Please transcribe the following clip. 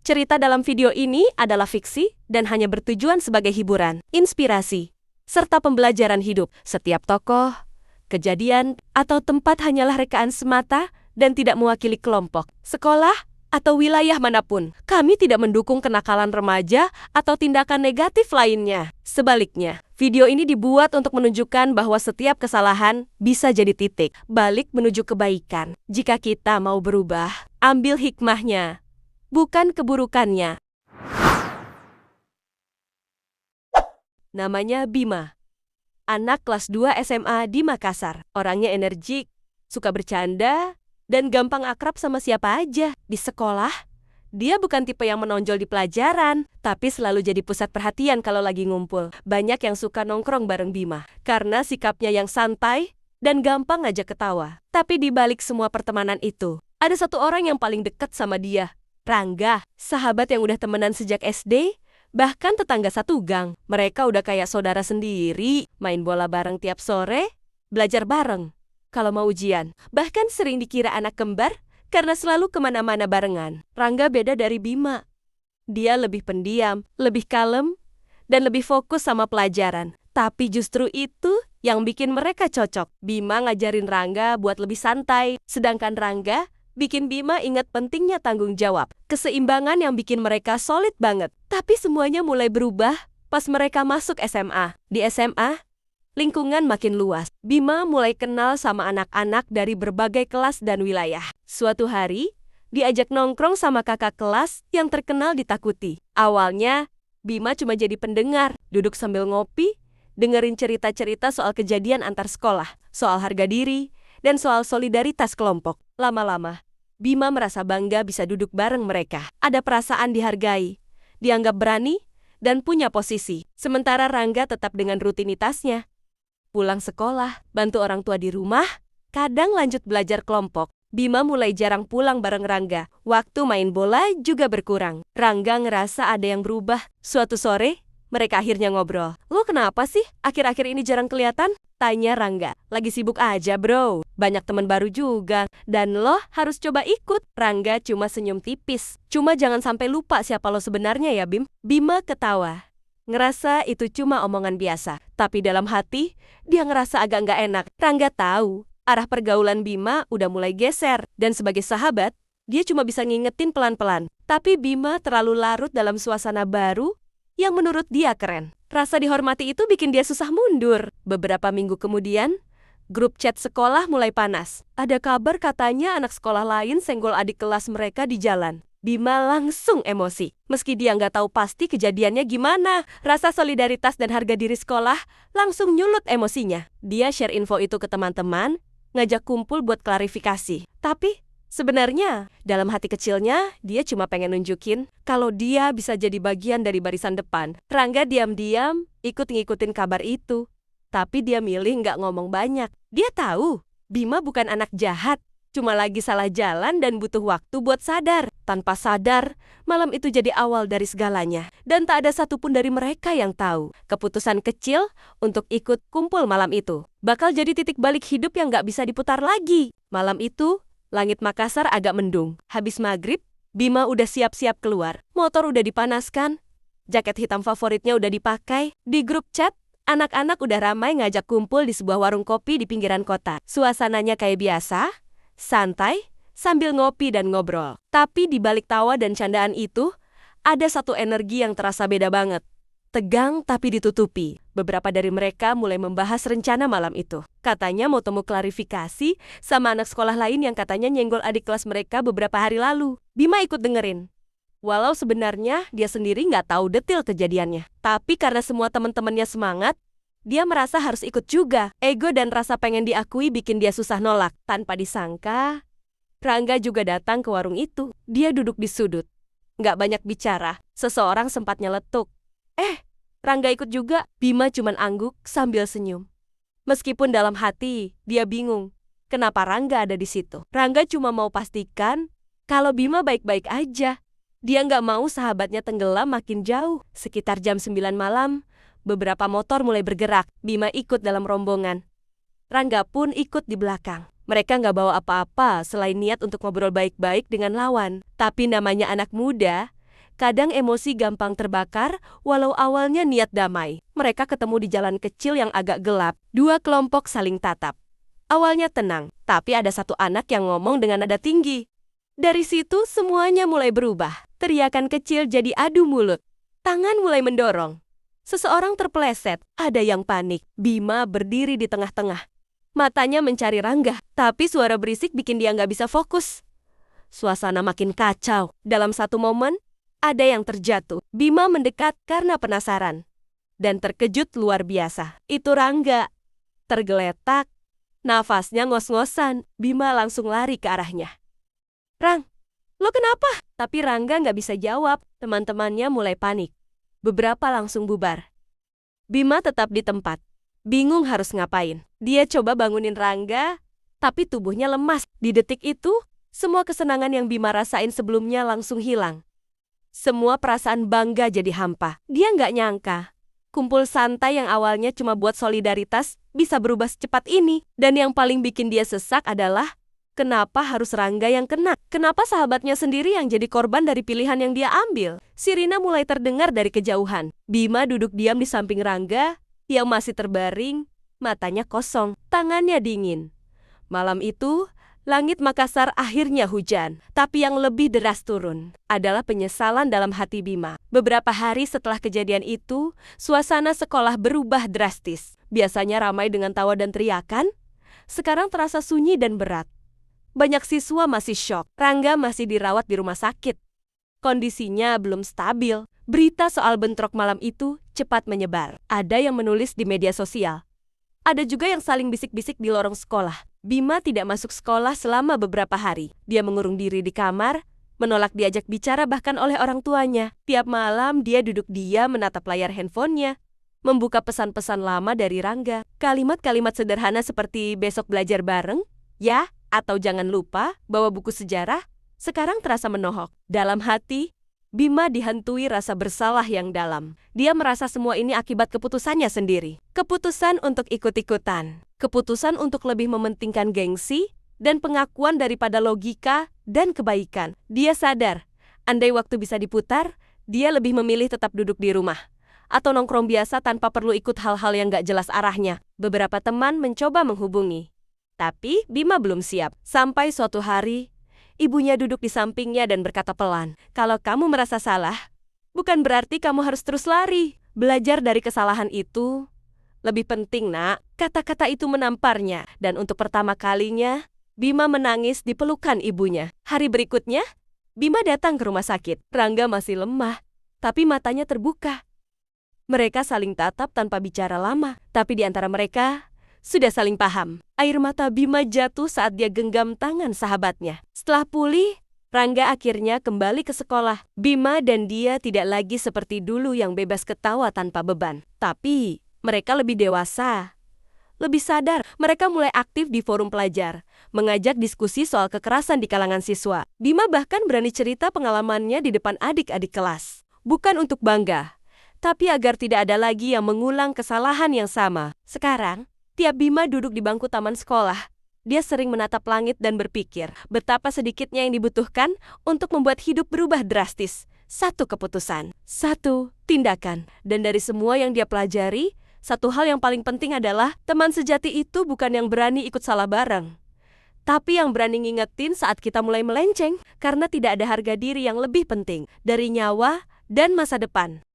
Cerita dalam video ini adalah fiksi dan hanya bertujuan sebagai hiburan, inspirasi, serta pembelajaran hidup. Setiap tokoh, kejadian, atau tempat hanyalah rekaan semata dan tidak mewakili kelompok, sekolah, atau wilayah manapun. Kami tidak mendukung kenakalan remaja atau tindakan negatif lainnya. Sebaliknya, video ini dibuat untuk menunjukkan bahwa setiap kesalahan bisa jadi titik balik menuju kebaikan. Jika kita mau berubah, ambil hikmahnya, bukan keburukannya. Namanya Bima. Anak kelas 2 SMA di Makassar. Orangnya energik, suka bercanda, dan gampang akrab sama siapa aja. Di sekolah, dia bukan tipe yang menonjol di pelajaran, tapi selalu jadi pusat perhatian kalau lagi ngumpul. Banyak yang suka nongkrong bareng Bima, karena sikapnya yang santai dan gampang ngajak ketawa. Tapi di balik semua pertemanan itu, ada satu orang yang paling dekat sama dia, Rangga, sahabat yang udah temenan sejak SD, bahkan tetangga satu gang. Mereka udah kayak saudara sendiri, main bola bareng tiap sore, belajar bareng kalau mau ujian. Bahkan sering dikira anak kembar karena selalu kemana-mana barengan. Rangga beda dari Bima. Dia lebih pendiam, lebih kalem, dan lebih fokus sama pelajaran. Tapi justru itu yang bikin mereka cocok. Bima ngajarin Rangga buat lebih santai, sedangkan Rangga bikin Bima ingat pentingnya tanggung jawab. Keseimbangan yang bikin mereka solid banget. Tapi semuanya mulai berubah pas mereka masuk SMA. Di SMA, lingkungan makin luas. Bima mulai kenal sama anak-anak dari berbagai kelas dan wilayah. Suatu hari, diajak nongkrong sama kakak kelas yang terkenal ditakuti. Awalnya, Bima cuma jadi pendengar, duduk sambil ngopi, dengerin cerita-cerita soal kejadian antar sekolah, soal harga diri, dan soal solidaritas kelompok. Lama-lama, Bima merasa bangga bisa duduk bareng mereka. Ada perasaan dihargai, dianggap berani, dan punya posisi. Sementara Rangga tetap dengan rutinitasnya. Pulang sekolah, bantu orang tua di rumah, kadang lanjut belajar kelompok. Bima mulai jarang pulang bareng Rangga. Waktu main bola juga berkurang. Rangga ngerasa ada yang berubah. Suatu sore, mereka akhirnya ngobrol. "Lo kenapa sih akhir-akhir ini jarang kelihatan?" Tanya Rangga. "Lagi sibuk aja bro, banyak teman baru juga. Dan lo harus coba ikut." Rangga cuma senyum tipis. "Cuma jangan sampai lupa siapa lo sebenarnya ya Bim." Bima ketawa. Ngerasa itu cuma omongan biasa. Tapi dalam hati, dia ngerasa agak nggak enak. Rangga tahu, arah pergaulan Bima udah mulai geser. Dan sebagai sahabat, dia cuma bisa ngingetin pelan-pelan. Tapi Bima terlalu larut dalam suasana baru yang menurut dia keren. Rasa dihormati itu bikin dia susah mundur. Beberapa minggu kemudian, grup chat sekolah mulai panas. Ada kabar katanya anak sekolah lain senggol adik kelas mereka di jalan. Bima langsung emosi. Meski dia nggak tahu pasti kejadiannya gimana, rasa solidaritas dan harga diri sekolah langsung nyulut emosinya. Dia share info itu ke teman-teman, ngajak kumpul buat klarifikasi. Tapi sebenarnya, dalam hati kecilnya, dia cuma pengen nunjukin kalau dia bisa jadi bagian dari barisan depan. Rangga diam-diam ikut ngikutin kabar itu. Tapi dia milih nggak ngomong banyak. Dia tahu, Bima bukan anak jahat. Cuma lagi salah jalan dan butuh waktu buat sadar. Tanpa sadar, malam itu jadi awal dari segalanya. Dan tak ada satupun dari mereka yang tahu. Keputusan kecil untuk ikut kumpul malam itu bakal jadi titik balik hidup yang gak bisa diputar lagi. Malam itu, langit Makassar agak mendung. Habis maghrib, Bima udah siap-siap keluar. Motor udah dipanaskan, jaket hitam favoritnya udah dipakai. Di grup chat, anak-anak udah ramai ngajak kumpul di sebuah warung kopi di pinggiran kota. Suasananya kayak biasa, santai, sambil ngopi dan ngobrol. Tapi di balik tawa dan candaan itu, ada satu energi yang terasa beda banget. Tegang tapi ditutupi. Beberapa dari mereka mulai membahas rencana malam itu. Katanya mau temu klarifikasi sama anak sekolah lain yang katanya nyenggol adik kelas mereka beberapa hari lalu. Bima ikut dengerin. Walau sebenarnya dia sendiri nggak tahu detail kejadiannya. Tapi karena semua teman-temannya semangat, dia merasa harus ikut juga. Ego dan rasa pengen diakui bikin dia susah nolak. Tanpa disangka, Rangga juga datang ke warung itu. Dia duduk di sudut. Nggak banyak bicara. Seseorang sempat nyeletuk. Rangga ikut juga." Bima cuman angguk sambil senyum. Meskipun dalam hati, dia bingung. Kenapa Rangga ada di situ? Rangga cuma mau pastikan kalau Bima baik-baik aja. Dia nggak mau sahabatnya tenggelam makin jauh. Sekitar jam 9 malam, beberapa motor mulai bergerak. Bima ikut dalam rombongan. Rangga pun ikut di belakang. Mereka nggak bawa apa-apa selain niat untuk ngobrol baik-baik dengan lawan. Tapi namanya anak muda, Kadang emosi gampang terbakar, walau awalnya niat damai. Mereka ketemu di jalan kecil yang agak gelap. Dua kelompok saling tatap. Awalnya tenang, tapi ada satu anak yang ngomong dengan nada tinggi. Dari situ semuanya mulai berubah. Teriakan kecil jadi adu mulut. Tangan mulai mendorong. Seseorang terpeleset, ada yang panik. Bima berdiri di tengah-tengah. Matanya mencari Rangga, tapi suara berisik bikin dia nggak bisa fokus. Suasana makin kacau. Dalam satu momen, ada yang terjatuh. Bima mendekat karena penasaran. Dan terkejut luar biasa. Itu Rangga. Tergeletak. Nafasnya ngos-ngosan. Bima langsung lari ke arahnya. "Rang, lo kenapa?" Tapi Rangga nggak bisa jawab. Teman-temannya mulai panik. Beberapa langsung bubar. Bima tetap di tempat. Bingung harus ngapain. Dia coba bangunin Rangga, tapi tubuhnya lemas. Di detik itu, semua kesenangan yang Bima rasain sebelumnya langsung hilang. Semua perasaan bangga jadi hampa. Dia nggak nyangka. Kumpul santai yang awalnya cuma buat solidaritas bisa berubah secepat ini. Dan yang paling bikin dia sesak adalah kenapa harus Rangga yang kena? Kenapa sahabatnya sendiri yang jadi korban dari pilihan yang dia ambil? Sirina mulai terdengar dari kejauhan. Bima duduk diam di samping Rangga yang masih terbaring, matanya kosong, tangannya dingin. Malam itu, langit Makassar akhirnya hujan. Tapi yang lebih deras turun adalah penyesalan dalam hati Bima. Beberapa hari setelah kejadian itu, suasana sekolah berubah drastis. Biasanya ramai dengan tawa dan teriakan, sekarang terasa sunyi dan berat. Banyak siswa masih syok. Rangga masih dirawat di rumah sakit. Kondisinya belum stabil. Berita soal bentrok malam itu cepat menyebar. Ada yang menulis di media sosial. Ada juga yang saling bisik-bisik di lorong sekolah. Bima tidak masuk sekolah selama beberapa hari. Dia mengurung diri di kamar, menolak diajak bicara bahkan oleh orang tuanya. Tiap malam dia duduk diam menatap layar handphonenya, membuka pesan-pesan lama dari Rangga. Kalimat-kalimat sederhana seperti besok belajar bareng, ya, atau jangan lupa bawa buku sejarah, sekarang terasa menohok. Dalam hati, Bima dihantui rasa bersalah yang dalam. Dia merasa semua ini akibat keputusannya sendiri. Keputusan untuk ikut-ikutan. Keputusan untuk lebih mementingkan gengsi dan pengakuan daripada logika dan kebaikan. Dia sadar, andai waktu bisa diputar, dia lebih memilih tetap duduk di rumah. Atau nongkrong biasa tanpa perlu ikut hal-hal yang gak jelas arahnya. Beberapa teman mencoba menghubungi. Tapi Bima belum siap. Sampai suatu hari, ibunya duduk di sampingnya dan berkata pelan, "Kalau kamu merasa salah, bukan berarti kamu harus terus lari. Belajar dari kesalahan itu lebih penting, nak." Kata-kata itu menamparnya, dan untuk pertama kalinya, Bima menangis di pelukan ibunya. Hari berikutnya, Bima datang ke rumah sakit. Rangga masih lemah, tapi matanya terbuka. Mereka saling tatap tanpa bicara lama, tapi di antara mereka sudah saling paham. Air mata Bima jatuh saat dia genggam tangan sahabatnya. Setelah pulih, Rangga akhirnya kembali ke sekolah. Bima dan dia tidak lagi seperti dulu yang bebas ketawa tanpa beban. Tapi mereka lebih dewasa, lebih sadar. Mereka mulai aktif di forum pelajar, mengajak diskusi soal kekerasan di kalangan siswa. Bima bahkan berani cerita pengalamannya di depan adik-adik kelas. Bukan untuk bangga, tapi agar tidak ada lagi yang mengulang kesalahan yang sama. Sekarang, tiap Bima duduk di bangku taman sekolah, dia sering menatap langit dan berpikir betapa sedikitnya yang dibutuhkan untuk membuat hidup berubah drastis. Satu keputusan, satu tindakan. Dan dari semua yang dia pelajari, satu hal yang paling penting adalah teman sejati itu bukan yang berani ikut salah bareng, tapi yang berani ngingetin saat kita mulai melenceng, karena tidak ada harga diri yang lebih penting dari nyawa dan masa depan.